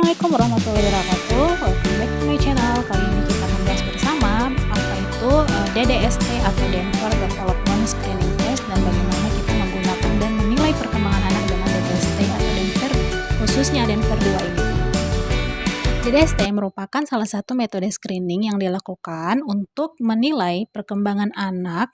Assalamualaikum warahmatullahi wabarakatuh. Welcome back to my channel. Kali ini kita membahas bersama apa itu DDST atau Denver Development Screening Test dan bagaimana kita menggunakan dan menilai perkembangan anak dengan DDST atau Denver, khususnya Denver 2 ini. DDST merupakan salah satu metode screening yang dilakukan untuk menilai perkembangan anak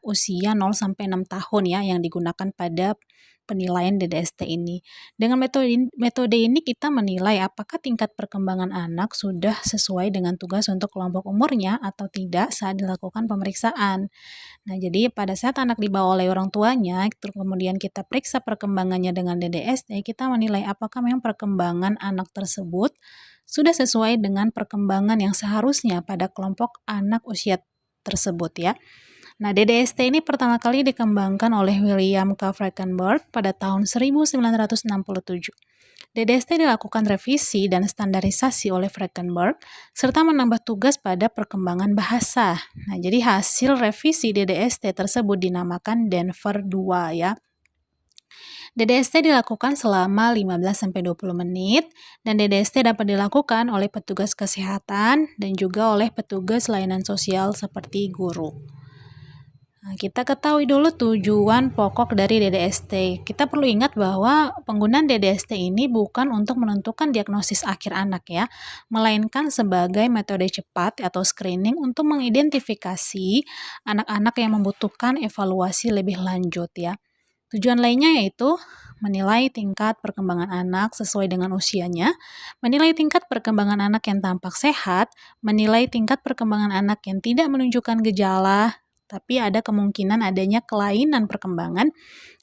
usia 0 sampai 6 tahun ya, yang digunakan pada penilaian DDST ini. Dengan metode ini kita menilai apakah tingkat perkembangan anak sudah sesuai dengan tugas untuk kelompok umurnya atau tidak saat dilakukan pemeriksaan. Nah, jadi pada saat anak dibawa oleh orang tuanya, terus kemudian kita periksa perkembangannya dengan DDST, kita menilai apakah memang perkembangan anak tersebut sudah sesuai dengan perkembangan yang seharusnya pada kelompok anak usia tersebut ya. Nah, DDST ini pertama kali dikembangkan oleh William K. Frankenberg pada tahun 1967. DDST dilakukan revisi dan standarisasi oleh Frankenberg, serta menambah tugas pada perkembangan bahasa. Nah, jadi hasil revisi DDST tersebut dinamakan Denver 2 ya. DDST dilakukan selama 15-20 menit, dan DDST dapat dilakukan oleh petugas kesehatan dan juga oleh petugas layanan sosial seperti guru. Nah, kita ketahui dulu tujuan pokok dari DDST. Kita perlu ingat bahwa penggunaan DDST ini bukan untuk menentukan diagnosis akhir anak ya, melainkan sebagai metode cepat atau screening untuk mengidentifikasi anak-anak yang membutuhkan evaluasi lebih lanjut ya. Tujuan lainnya yaitu menilai tingkat perkembangan anak sesuai dengan usianya, menilai tingkat perkembangan anak yang tampak sehat, menilai tingkat perkembangan anak yang tidak menunjukkan gejala, tapi ada kemungkinan adanya kelainan perkembangan,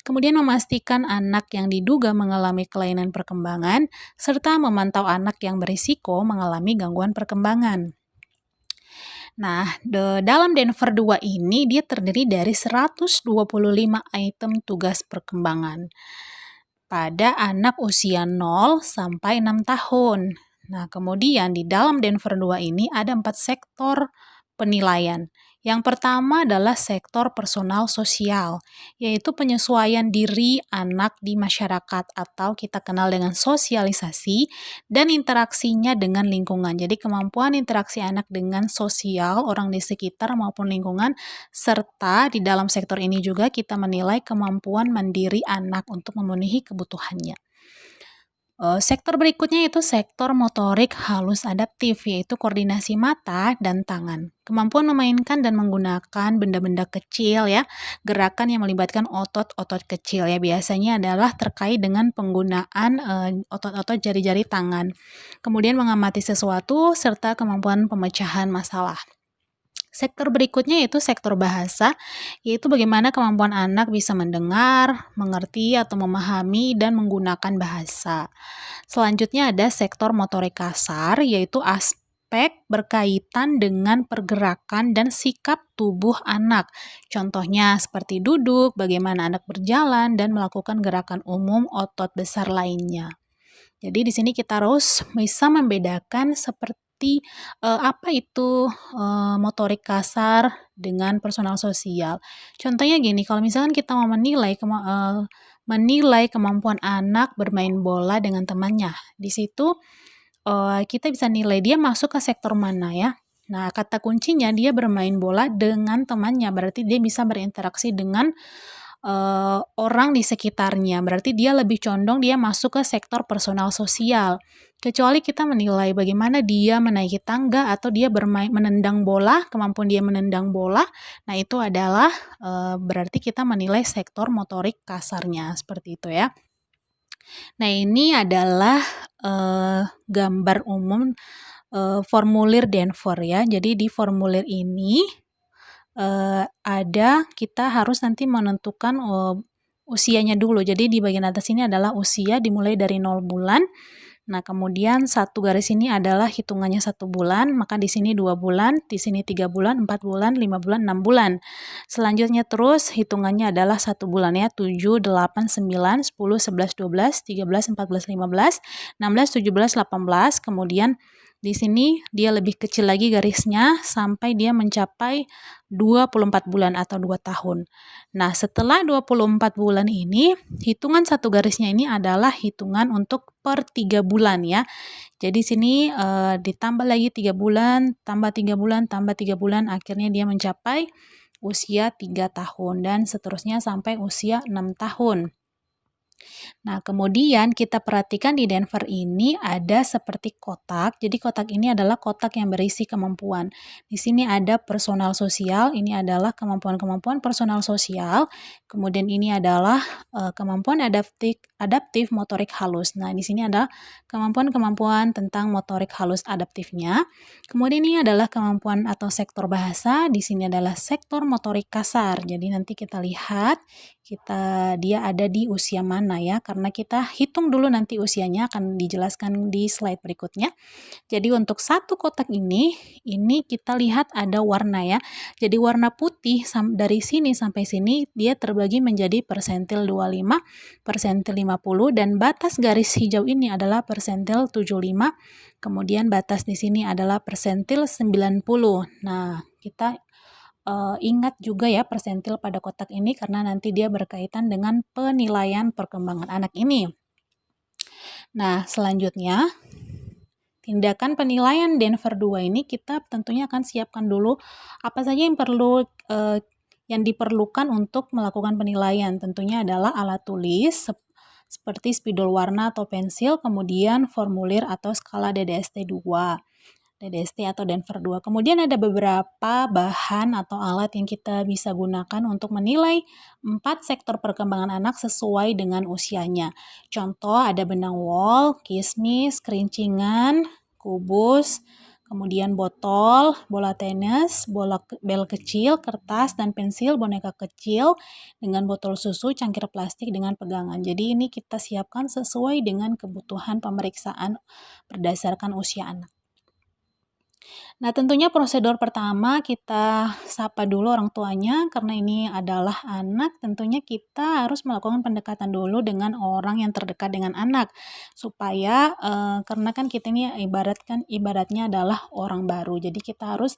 kemudian memastikan anak yang diduga mengalami kelainan perkembangan, serta memantau anak yang berisiko mengalami gangguan perkembangan. Nah, dalam Denver 2 ini dia terdiri dari 125 item tugas perkembangan pada anak usia 0 sampai 6 tahun. Nah, kemudian di dalam Denver 2 ini ada 4 sektor penilaian. Yang pertama adalah sektor personal sosial, yaitu penyesuaian diri anak di masyarakat atau kita kenal dengan sosialisasi dan interaksinya dengan lingkungan. Jadi kemampuan interaksi anak dengan sosial, orang di sekitar maupun lingkungan, serta di dalam sektor ini juga kita menilai kemampuan mandiri anak untuk memenuhi kebutuhannya. Sektor berikutnya yaitu sektor motorik halus adaptif, yaitu koordinasi mata dan tangan. Kemampuan memainkan dan menggunakan benda-benda kecil ya, gerakan yang melibatkan otot-otot kecil ya, biasanya adalah terkait dengan penggunaan otot-otot jari-jari tangan. Kemudian mengamati sesuatu serta kemampuan pemecahan masalah. Sektor berikutnya yaitu sektor bahasa, yaitu bagaimana kemampuan anak bisa mendengar, mengerti atau memahami dan menggunakan bahasa. Selanjutnya ada sektor motorik kasar, yaitu aspek berkaitan dengan pergerakan dan sikap tubuh anak. Contohnya seperti duduk, bagaimana anak berjalan, dan melakukan gerakan umum otot besar lainnya. Jadi di sini kita harus bisa membedakan seperti apa itu motorik kasar dengan personal sosial. Contohnya gini, kalau misalkan kita mau menilai kemampuan anak bermain bola dengan temannya, di situ kita bisa nilai dia masuk ke sektor mana ya. Nah, kata kuncinya dia bermain bola dengan temannya, berarti dia bisa berinteraksi dengan orang di sekitarnya, berarti dia lebih condong dia masuk ke sektor personal sosial. Kecuali kita menilai bagaimana dia menaiki tangga atau dia menendang bola, kemampuan dia menendang bola, nah itu adalah berarti kita menilai sektor motorik kasarnya, seperti itu ya. Nah, ini adalah gambar umum formulir Denver ya. Jadi di formulir ini kita harus nanti menentukan usianya dulu. Jadi di bagian atas ini adalah usia dimulai dari 0 bulan. Nah, kemudian satu garis ini adalah hitungannya 1 bulan, maka di sini 2 bulan, di sini 3 bulan, 4 bulan, 5 bulan, 6 bulan. Selanjutnya terus hitungannya adalah 1 bulan ya, 7, 8, 9, 10, 11, 12, 13, 14, 15, 16, 17, 18, kemudian Di sini dia lebih kecil lagi garisnya sampai dia mencapai 24 bulan atau 2 tahun. Nah, setelah 24 bulan ini, hitungan satu garisnya ini adalah hitungan untuk per 3 bulan ya. Jadi sini ditambah lagi 3 bulan, tambah 3 bulan, tambah 3 bulan, akhirnya dia mencapai usia 3 tahun dan seterusnya sampai usia 6 tahun. Nah, kemudian kita perhatikan di Denver ini ada seperti kotak. Jadi kotak ini adalah kotak yang berisi kemampuan. Di sini ada personal sosial, ini adalah kemampuan-kemampuan personal sosial. Kemudian ini adalah kemampuan adaptif motorik halus. Nah, di sini ada kemampuan-kemampuan tentang motorik halus adaptifnya. Kemudian ini adalah kemampuan atau sektor bahasa, di sini adalah sektor motorik kasar. Jadi nanti kita lihat dia ada di usia mana ya, karena kita hitung dulu nanti usianya akan dijelaskan di slide berikutnya. Jadi untuk satu kotak ini kita lihat ada warna ya. Jadi warna putih dari sini sampai sini dia terbagi menjadi persentil 25, persentil 50 dan batas garis hijau ini adalah persentil 75. Kemudian batas di sini adalah persentil 90. Nah, kita ingat juga ya persentil pada kotak ini karena nanti dia berkaitan dengan penilaian perkembangan anak ini. Nah, selanjutnya tindakan penilaian Denver 2 ini kita tentunya akan siapkan dulu apa saja yang yang diperlukan untuk melakukan penilaian. Tentunya adalah alat tulis seperti spidol warna atau pensil, kemudian formulir atau skala DDST 2. DDST atau Denver 2. Kemudian ada beberapa bahan atau alat yang kita bisa gunakan untuk menilai 4 sektor perkembangan anak sesuai dengan usianya. Contoh ada benang wol, kismis, kerincingan, kubus, kemudian botol, bola tenis, bel kecil, kertas, dan pensil, boneka kecil, dengan botol susu, cangkir plastik dengan pegangan. Jadi ini kita siapkan sesuai dengan kebutuhan pemeriksaan berdasarkan usia anak. Nah, tentunya prosedur pertama kita sapa dulu orang tuanya karena ini adalah anak. Tentunya kita harus melakukan pendekatan dulu dengan orang yang terdekat dengan anak supaya karena kan kita ini ibaratnya adalah orang baru. Jadi kita harus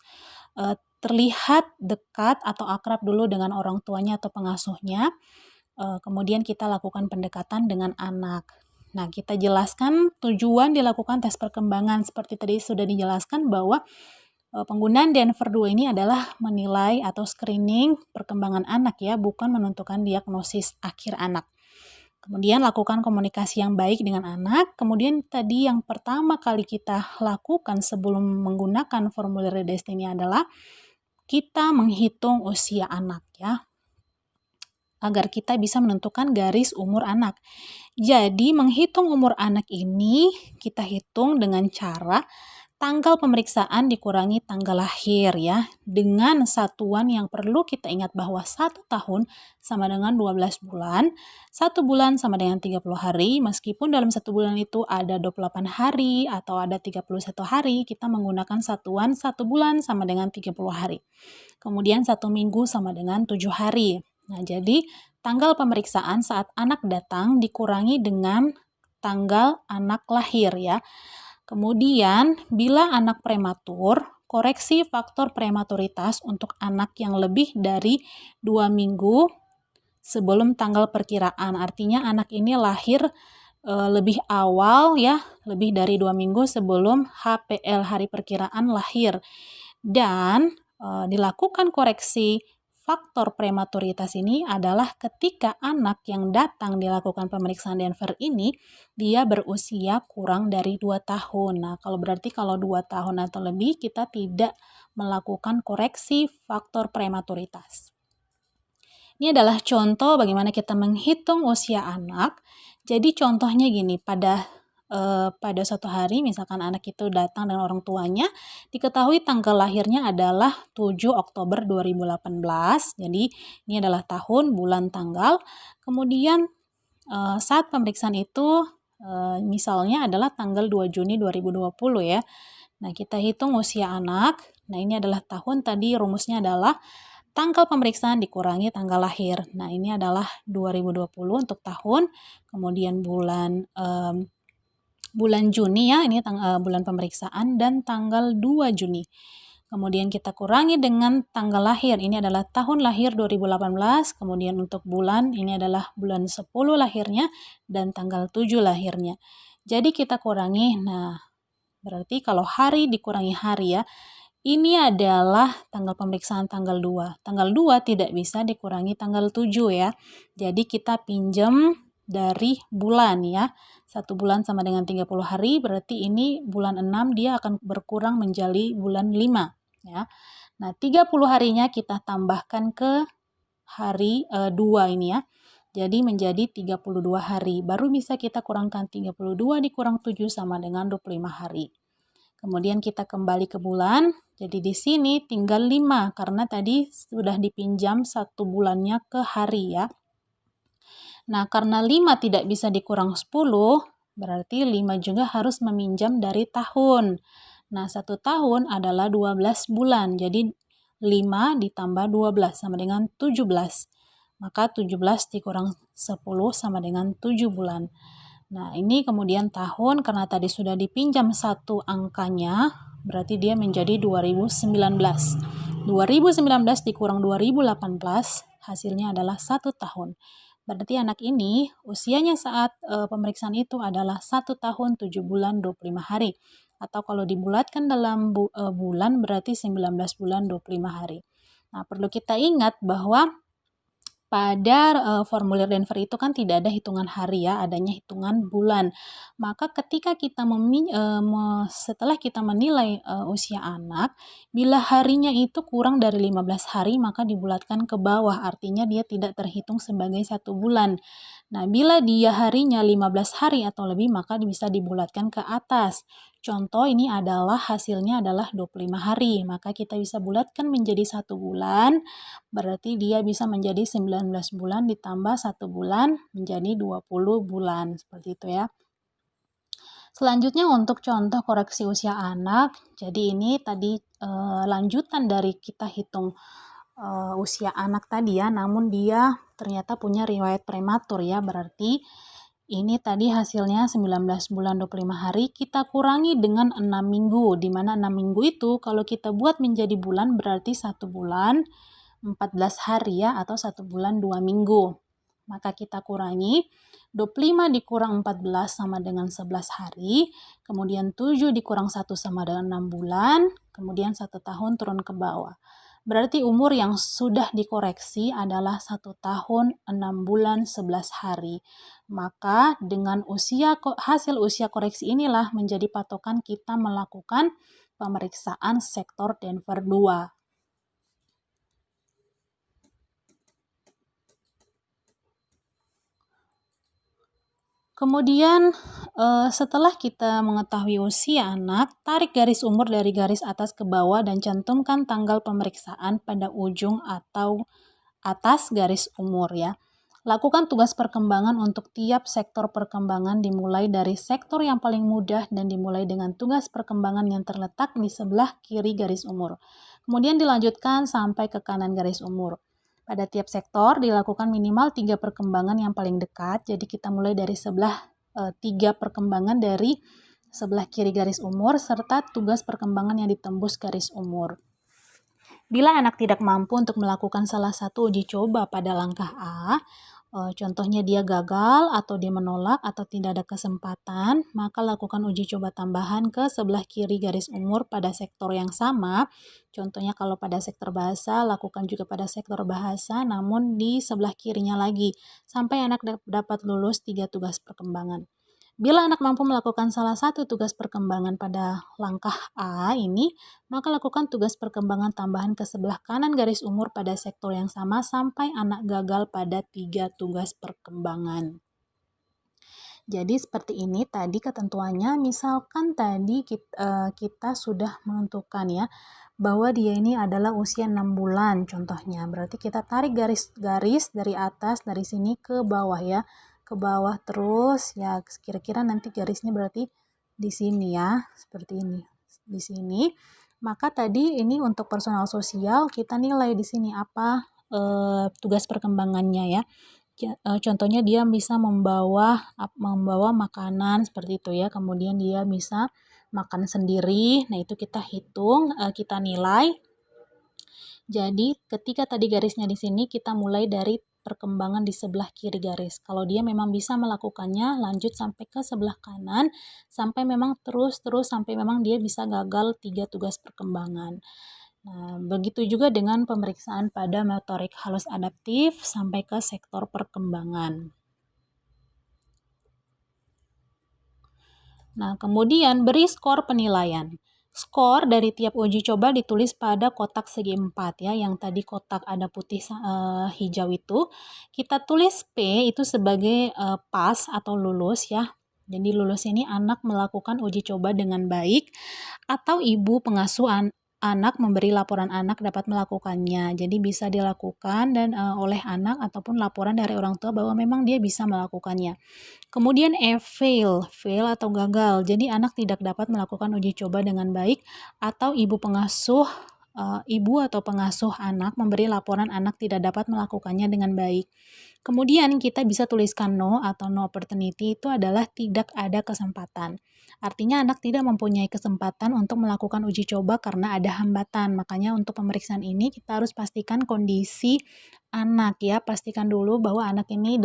terlihat dekat atau akrab dulu dengan orang tuanya atau pengasuhnya. Kemudian kita lakukan pendekatan dengan anak. Nah, kita jelaskan tujuan dilakukan tes perkembangan. Seperti tadi sudah dijelaskan bahwa penggunaan Denver 2 ini adalah menilai atau screening perkembangan anak ya, bukan menentukan diagnosis akhir anak. Kemudian lakukan komunikasi yang baik dengan anak. Kemudian tadi yang pertama kali kita lakukan sebelum menggunakan formulir DDST ini adalah kita menghitung usia anak ya, agar kita bisa menentukan garis umur anak. Jadi menghitung umur anak ini kita hitung dengan cara tanggal pemeriksaan dikurangi tanggal lahir ya. Dengan satuan yang perlu kita ingat bahwa 1 tahun sama dengan 12 bulan, 1 bulan sama dengan 30 hari, meskipun dalam 1 bulan itu ada 28 hari atau ada 31 hari, kita menggunakan satuan 1 bulan sama dengan 30 hari. Kemudian 1 minggu sama dengan 7 hari. Nah, jadi tanggal pemeriksaan saat anak datang dikurangi dengan tanggal anak lahir ya. Kemudian, bila anak prematur, koreksi faktor prematuritas untuk anak yang lebih dari 2 minggu sebelum tanggal perkiraan. Artinya anak ini lahir lebih awal ya, lebih dari 2 minggu sebelum HPL hari perkiraan lahir. Dan dilakukan koreksi faktor prematuritas ini adalah ketika anak yang datang dilakukan pemeriksaan Denver ini, dia berusia kurang dari 2 tahun. Nah, kalau 2 tahun atau lebih, kita tidak melakukan koreksi faktor prematuritas. Ini adalah contoh bagaimana kita menghitung usia anak. Jadi contohnya gini, pada suatu hari misalkan anak itu datang dengan orang tuanya, diketahui tanggal lahirnya adalah 7 Oktober 2018. Jadi ini adalah tahun, bulan, tanggal. Kemudian saat pemeriksaan itu misalnya adalah tanggal 2 Juni 2020 ya. Nah, kita hitung usia anak. Nah, ini adalah tahun, tadi rumusnya adalah tanggal pemeriksaan dikurangi tanggal lahir. Nah, ini adalah 2020 untuk tahun, kemudian bulan bulan Juni ya, ini bulan pemeriksaan, dan tanggal 2 Juni. Kemudian kita kurangi dengan tanggal lahir, ini adalah tahun lahir 2018, kemudian untuk bulan, ini adalah bulan 10 lahirnya, dan tanggal 7 lahirnya. Jadi kita kurangi, nah berarti kalau hari dikurangi hari ya, ini adalah tanggal pemeriksaan tanggal 2. Tanggal 2 tidak bisa dikurangi tanggal 7 ya. Jadi kita pinjam dari bulan ya. 1 bulan sama dengan 30 hari, berarti ini bulan 6 dia akan berkurang menjadi bulan 5 ya. Nah, 30 harinya kita tambahkan ke hari 2 ini ya. Jadi menjadi 32 hari. Baru bisa kita kurangkan 32 dikurang 7 sama dengan 25 hari. Kemudian kita kembali ke bulan. Jadi di sini tinggal 5 karena tadi sudah dipinjam 1 bulannya ke hari ya. Nah, karena 5 tidak bisa dikurang 10, berarti 5 juga harus meminjam dari tahun. Nah, 1 tahun adalah 12 bulan. Jadi 5 ditambah 12 sama dengan 17. Maka 17 dikurang 10 sama dengan 7 bulan. Nah, ini kemudian tahun karena tadi sudah dipinjam 1 angkanya, berarti dia menjadi 2019. 2019 dikurang 2018, hasilnya adalah 1 tahun. Berarti anak ini usianya saat pemeriksaan itu adalah 1 tahun 7 bulan 25 hari. Atau kalau dibulatkan dalam bulan berarti 19 bulan 25 hari. Nah, perlu kita ingat bahwa pada formulir Denver itu kan tidak ada hitungan hari ya, adanya hitungan bulan. Maka ketika kita setelah kita menilai usia anak, bila harinya itu kurang dari 15 hari maka dibulatkan ke bawah, artinya dia tidak terhitung sebagai 1 bulan. Nah, bila dia harinya 15 hari atau lebih maka bisa dibulatkan ke atas. Contoh ini adalah hasilnya adalah 25 hari, maka kita bisa bulatkan menjadi 1 bulan, berarti dia bisa menjadi 19 bulan ditambah 1 bulan menjadi 20 bulan, seperti itu ya. Selanjutnya untuk contoh koreksi usia anak, jadi ini tadi lanjutan dari kita hitung usia anak tadi ya, namun dia ternyata punya riwayat prematur ya, berarti ini tadi hasilnya 19 bulan 25 hari, kita kurangi dengan 6 minggu, di mana 6 minggu itu kalau kita buat menjadi bulan berarti 1 bulan 14 hari ya, atau 1 bulan 2 minggu. Maka kita kurangi, 25 dikurang 14 sama dengan 11 hari, kemudian 7 dikurang 1 sama dengan 6 bulan, kemudian 1 tahun turun ke bawah. Berarti umur yang sudah dikoreksi adalah 1 tahun 6 bulan 11 hari. Maka dengan hasil usia koreksi inilah menjadi patokan kita melakukan pemeriksaan sektor Denver 2. Kemudian setelah kita mengetahui usia anak, tarik garis umur dari garis atas ke bawah dan cantumkan tanggal pemeriksaan pada ujung atau atas garis umur ya. Lakukan tugas perkembangan untuk tiap sektor perkembangan dimulai dari sektor yang paling mudah dan dimulai dengan tugas perkembangan yang terletak di sebelah kiri garis umur. Kemudian dilanjutkan sampai ke kanan garis umur. Pada tiap sektor dilakukan minimal 3 perkembangan yang paling dekat. Jadi kita mulai dari sebelah 3 perkembangan dari sebelah kiri garis umur serta tugas perkembangan yang ditembus garis umur. Bila anak tidak mampu untuk melakukan salah satu uji coba pada langkah A, contohnya dia gagal atau dia menolak atau tidak ada kesempatan, maka lakukan uji coba tambahan ke sebelah kiri garis umur pada sektor yang sama. Contohnya kalau pada sektor bahasa, lakukan juga pada sektor bahasa, namun di sebelah kirinya lagi, sampai anak dapat lulus 3 tugas perkembangan. Bila anak mampu melakukan salah satu tugas perkembangan pada langkah A ini, maka lakukan tugas perkembangan tambahan ke sebelah kanan garis umur pada sektor yang sama sampai anak gagal pada 3 tugas perkembangan. Jadi seperti ini tadi ketentuannya, misalkan tadi kita sudah menentukan ya, bahwa dia ini adalah usia 6 bulan contohnya. Berarti kita tarik garis-garis dari atas, dari sini ke bawah ya. Ke bawah terus ya, kira-kira nanti garisnya berarti di sini ya, seperti ini. Di sini. Maka tadi ini untuk personal sosial kita nilai di sini apa tugas perkembangannya ya. Contohnya dia bisa membawa makanan seperti itu ya, kemudian dia bisa makan sendiri. Nah, itu kita hitung, kita nilai. Jadi, ketika tadi garisnya di sini, kita mulai dari perkembangan di sebelah kiri garis. Kalau dia memang bisa melakukannya, lanjut sampai ke sebelah kanan, sampai memang terus sampai memang dia bisa gagal 3 tugas perkembangan. Nah, begitu juga dengan pemeriksaan pada motorik halus adaptif sampai ke sektor perkembangan. Nah, kemudian beri skor penilaian. Skor dari tiap uji coba ditulis pada kotak segi 4 ya, yang tadi kotak ada putih hijau itu. Kita tulis P itu sebagai pas atau lulus ya. Jadi lulus ini anak melakukan uji coba dengan baik atau ibu pengasuh anak memberi laporan anak dapat melakukannya. Jadi bisa dilakukan dan oleh anak ataupun laporan dari orang tua bahwa memang dia bisa melakukannya. Kemudian fail atau gagal. Jadi anak tidak dapat melakukan uji coba dengan baik atau ibu atau pengasuh anak memberi laporan anak tidak dapat melakukannya dengan baik. Kemudian kita bisa tuliskan no atau no opportunity, itu adalah tidak ada kesempatan. Artinya anak tidak mempunyai kesempatan untuk melakukan uji coba karena ada hambatan. Makanya untuk pemeriksaan ini kita harus pastikan kondisi anak ya. Pastikan dulu bahwa anak ini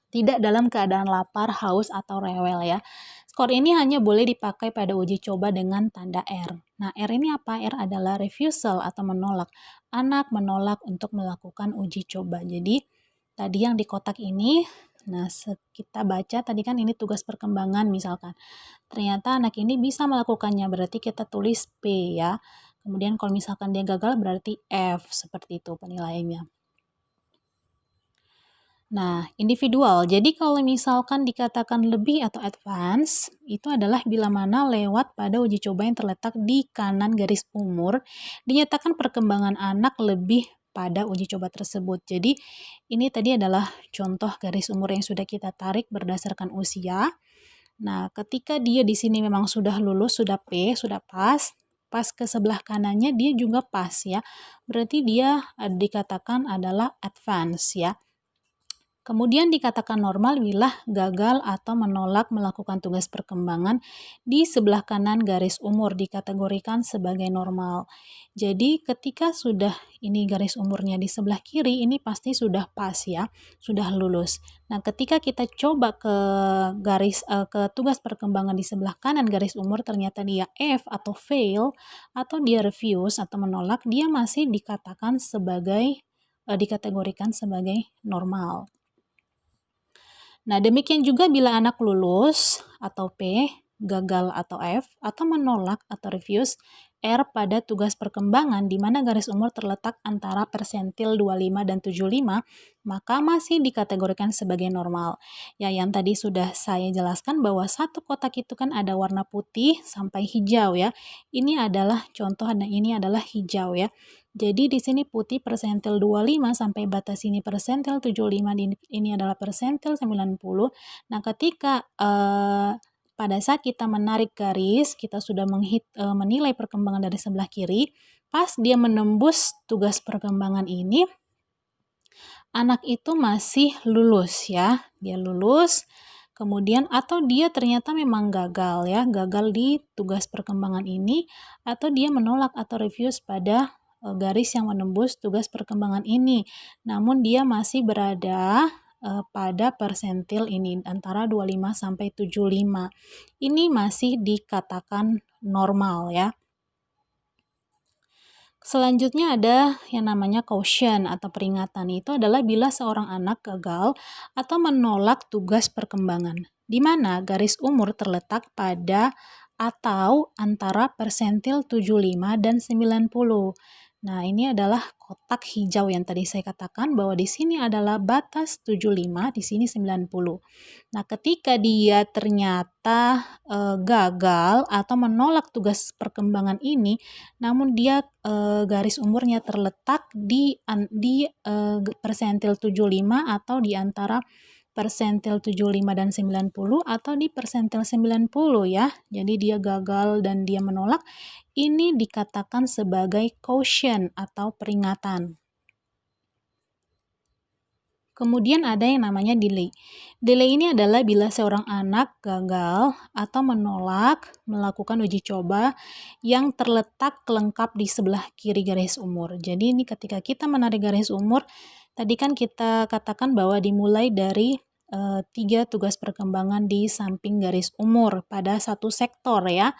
tidak dalam keadaan lapar, haus, atau rewel ya. Skor ini hanya boleh dipakai pada uji coba dengan tanda R. Nah, R ini apa? R adalah refusal atau menolak. Anak menolak untuk melakukan uji coba. Jadi, tadi yang di kotak ini, nah kita baca tadi kan ini tugas perkembangan misalkan. Ternyata anak ini bisa melakukannya, berarti kita tulis P ya. Kemudian kalau misalkan dia gagal berarti F, seperti itu penilaiannya. Nah, individual. Jadi kalau misalkan dikatakan lebih atau advance, itu adalah bila mana lewat pada uji coba yang terletak di kanan garis umur, dinyatakan perkembangan anak lebih pada uji coba tersebut. Jadi, ini tadi adalah contoh garis umur yang sudah kita tarik berdasarkan usia. Nah, ketika dia di sini memang sudah lulus, sudah P, sudah pas ke sebelah kanannya dia juga pas ya. Berarti dia dikatakan adalah advance ya. Kemudian dikatakan normal bila gagal atau menolak melakukan tugas perkembangan di sebelah kanan garis umur dikategorikan sebagai normal. Jadi ketika sudah ini garis umurnya di sebelah kiri ini pasti sudah pas ya, sudah lulus. Nah, ketika kita coba ke tugas perkembangan di sebelah kanan garis umur ternyata dia F atau fail atau dia refuse atau menolak, dia masih dikategorikan sebagai normal. Nah, demikian juga bila anak lulus atau P, gagal atau F, atau menolak atau refuse, R pada tugas perkembangan di mana garis umur terletak antara persentil 25 dan 75, maka masih dikategorikan sebagai normal. Ya, yang tadi sudah saya jelaskan bahwa satu kotak itu kan ada warna putih sampai hijau ya. Ini adalah contoh, nah ini adalah hijau ya. Jadi di sini putih persentil 25 sampai batas sini persentil 75, ini adalah persentil 90. Nah, ketika pada saat kita menarik garis, kita sudah menilai perkembangan dari sebelah kiri, pas dia menembus tugas perkembangan ini, anak itu masih lulus ya. Dia lulus, kemudian atau dia ternyata memang gagal ya, gagal di tugas perkembangan ini, atau dia menolak atau refuse pada garis yang menembus tugas perkembangan ini. Namun dia masih berada pada persentil ini antara 25 sampai 75. Ini masih dikatakan normal ya. Selanjutnya ada yang namanya caution atau peringatan. Itu adalah bila seorang anak gagal atau menolak tugas perkembangan, di mana garis umur terletak pada atau antara persentil 75 dan 90. Nah, ini adalah kotak hijau yang tadi saya katakan bahwa di sini adalah batas 75, di sini 90. Nah, ketika dia ternyata gagal atau menolak tugas perkembangan ini, namun dia garis umurnya terletak di persentil 75 atau di antara persentil 75 dan 90 atau di persentil 90 ya. Jadi dia gagal dan dia menolak, ini dikatakan sebagai caution atau peringatan. Kemudian ada yang namanya delay. Delay ini adalah bila seorang anak gagal atau menolak melakukan uji coba yang terletak lengkap di sebelah kiri garis umur. Jadi ini ketika kita menarik garis umur, tadi kan kita katakan bahwa dimulai dari 3 tugas perkembangan di samping garis umur pada satu sektor ya.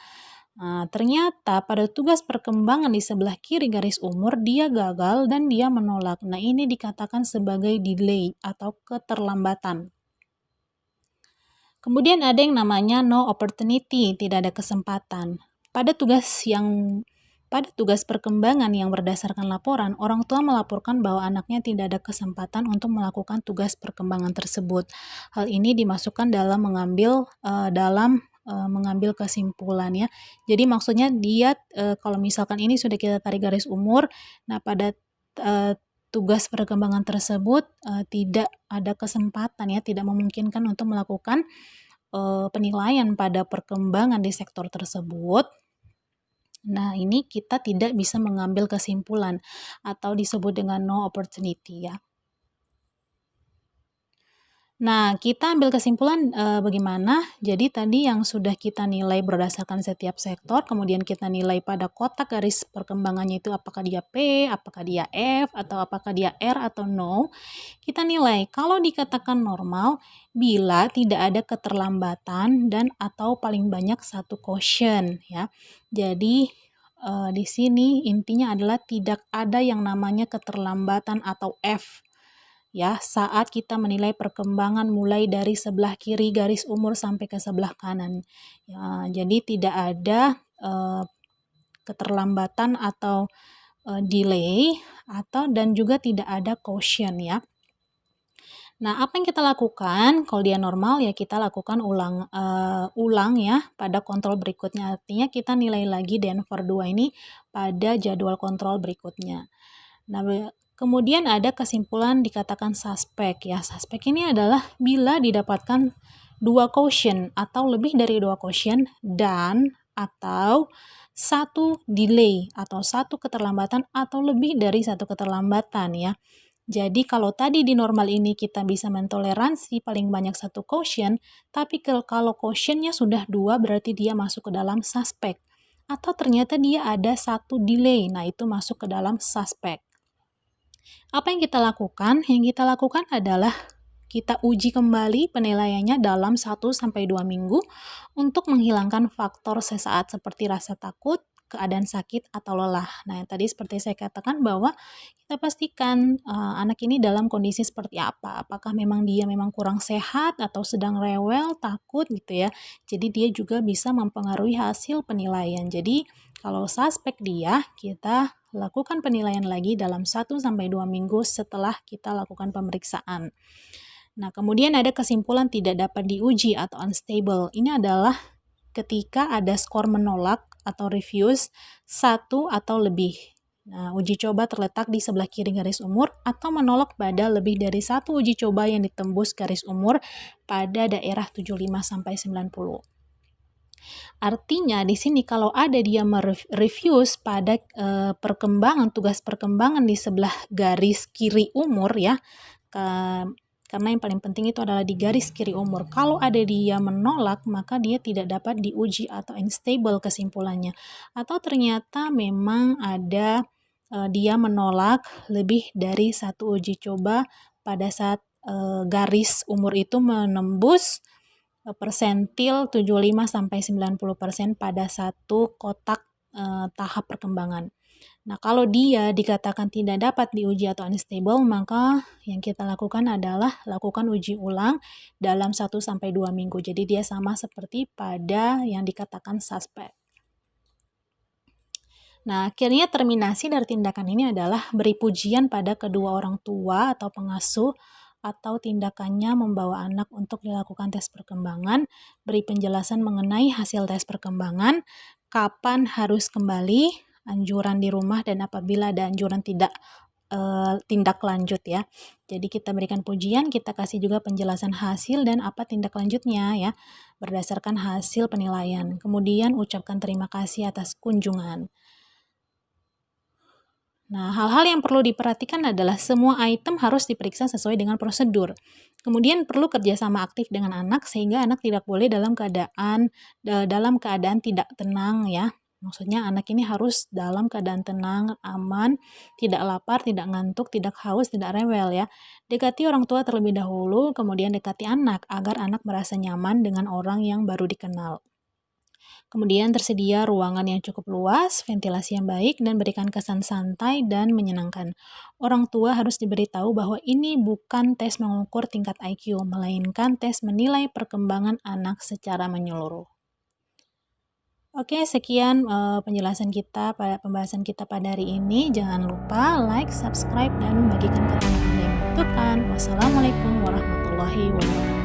Nah, ternyata pada tugas perkembangan di sebelah kiri garis umur, dia gagal dan dia menolak. Nah, ini dikatakan sebagai delay atau keterlambatan. Kemudian ada yang namanya no opportunity, tidak ada kesempatan. Pada tugas perkembangan yang berdasarkan laporan, orang tua melaporkan bahwa anaknya tidak ada kesempatan untuk melakukan tugas perkembangan tersebut. Hal ini dimasukkan dalam mengambil kesimpulan ya. Jadi maksudnya dia kalau misalkan ini sudah kita tarik garis umur, nah pada tugas perkembangan tersebut tidak ada kesempatan ya, tidak memungkinkan untuk melakukan penilaian pada perkembangan di sektor tersebut. Nah, ini kita tidak bisa mengambil kesimpulan atau disebut dengan no opportunity ya. Nah, kita ambil kesimpulan bagaimana? Jadi tadi yang sudah kita nilai berdasarkan setiap sektor, kemudian kita nilai pada kotak garis perkembangannya itu apakah dia P, apakah dia F, atau apakah dia R atau no. Kita nilai kalau dikatakan normal bila tidak ada keterlambatan dan atau paling banyak satu quotient ya. Jadi di sini intinya adalah tidak ada yang namanya keterlambatan atau F ya saat kita menilai perkembangan mulai dari sebelah kiri garis umur sampai ke sebelah kanan. Ya, jadi tidak ada keterlambatan atau delay dan juga tidak ada quotient ya. Nah, apa yang kita lakukan kalau dia normal ya kita lakukan ulang ya pada kontrol berikutnya. Artinya kita nilai lagi Denver 2 ini pada jadwal kontrol berikutnya. Nah, kemudian ada kesimpulan dikatakan suspek ya. Suspek ini adalah bila didapatkan 2 quotient atau lebih dari 2 quotient dan atau satu delay atau satu keterlambatan atau lebih dari satu keterlambatan ya. Jadi kalau tadi di normal ini kita bisa mentoleransi paling banyak satu quotient, tapi kalau quotientnya sudah 2 berarti dia masuk ke dalam suspek. Atau ternyata dia ada satu delay, nah itu masuk ke dalam suspek. Apa yang kita lakukan? Yang kita lakukan adalah kita uji kembali penilaiannya dalam 1-2 minggu untuk menghilangkan faktor sesaat seperti rasa takut, keadaan sakit, atau lelah. Nah, yang tadi seperti saya katakan bahwa kita pastikan anak ini dalam kondisi seperti apa. Apakah memang dia memang kurang sehat atau sedang rewel, takut gitu ya. Jadi dia juga bisa mempengaruhi hasil penilaian. Jadi kalau suspek dia, kita lakukan penilaian lagi dalam 1-2 minggu setelah kita lakukan pemeriksaan. Nah, kemudian ada kesimpulan tidak dapat diuji atau unstable. Ini adalah ketika ada skor menolak atau refuse 1 atau lebih. Nah, uji coba terletak di sebelah kiri garis umur atau menolak pada lebih dari satu uji coba yang ditembus garis umur pada daerah 75-90. Artinya di sini kalau ada dia merefuse pada tugas perkembangan di sebelah garis kiri umur ya, karena yang paling penting itu adalah di garis kiri umur. Kalau ada dia menolak, maka dia tidak dapat diuji atau unstable kesimpulannya. Atau ternyata memang ada dia menolak lebih dari satu uji coba pada saat garis umur itu menembus persentil 75-90% pada satu kotak tahap perkembangan. Nah, kalau dia dikatakan tidak dapat diuji atau unstable, maka yang kita lakukan adalah lakukan uji ulang dalam 1-2 minggu. Jadi dia sama seperti pada yang dikatakan suspek. Nah, akhirnya terminasi dari tindakan ini adalah beri pujian pada kedua orang tua atau pengasuh atau tindakannya membawa anak untuk dilakukan tes perkembangan, beri penjelasan mengenai hasil tes perkembangan, kapan harus kembali, anjuran di rumah, dan apabila ada anjuran tindak lanjut ya. Jadi kita berikan pujian, kita kasih juga penjelasan hasil dan apa tindak lanjutnya ya, berdasarkan hasil penilaian. Kemudian ucapkan terima kasih atas kunjungan. Nah, hal-hal yang perlu diperhatikan adalah semua item harus diperiksa sesuai dengan prosedur. Kemudian perlu kerjasama aktif dengan anak sehingga anak tidak boleh dalam keadaan tidak tenang ya. Maksudnya anak ini harus dalam keadaan tenang, aman, tidak lapar, tidak ngantuk, tidak haus, tidak rewel ya. Dekati orang tua terlebih dahulu, kemudian dekati anak agar anak merasa nyaman dengan orang yang baru dikenal. Kemudian tersedia ruangan yang cukup luas, ventilasi yang baik, dan berikan kesan santai dan menyenangkan. Orang tua harus diberitahu bahwa ini bukan tes mengukur tingkat IQ, melainkan tes menilai perkembangan anak secara menyeluruh. Oke, sekian penjelasan kita pada pembahasan kita pada hari ini. Jangan lupa like, subscribe, dan bagikan ke teman Anda yang membutuhkan. Wassalamualaikum warahmatullahi wabarakatuh.